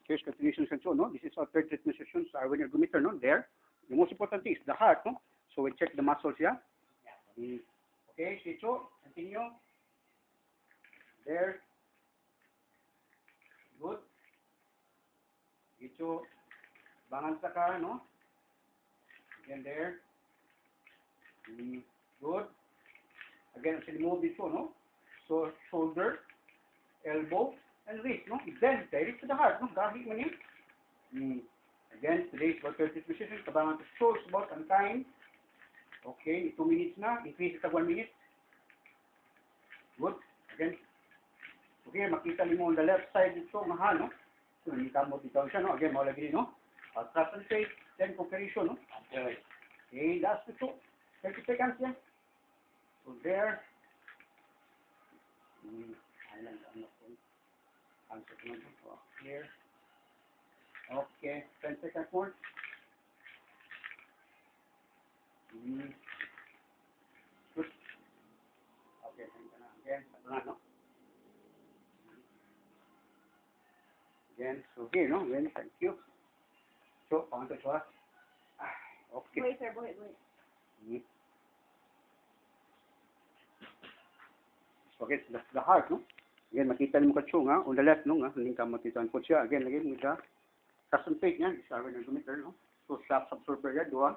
here's continuation sensor, no? This is our third treatment session sa Arwen ergometer, no? There. The most important thing is the heart, no? So we check the muscles, yeah? Okay, Shicho, continue. There. Good. Shicho, bangan sa ka, no? Again there. Good. Again, actually move this one, no? So, shoulder, elbow, and wrist, no? Then, direct to the heart, no? Gahi man yun. Again, today's about 30 position. Kabangan to shows about on time. Okay, 2 minutes na. Increase it to 1 minute. Good. Again. Okay, makita mo on the left side dito, mahal, no? So, hindi ka mo dito siya, no? Again, maulagi rin, no? Trust and faith, then comparison, no? Okay, last ito. 30 seconds, yeah? So, there. Here. Okay, 10 seconds more. Good. Okay, again, no? Again, so here, no? Again, thank you. So, paano ito siya? Okay. Wait, sir, wait. Okay, that's the heart, no? Again, makita mo kachong, ha? On the left, no? Hindi ka matitan po siya. Again, with the custom plate niya. Isa rin ang gumitar, no? So, shock absorber yan, doon.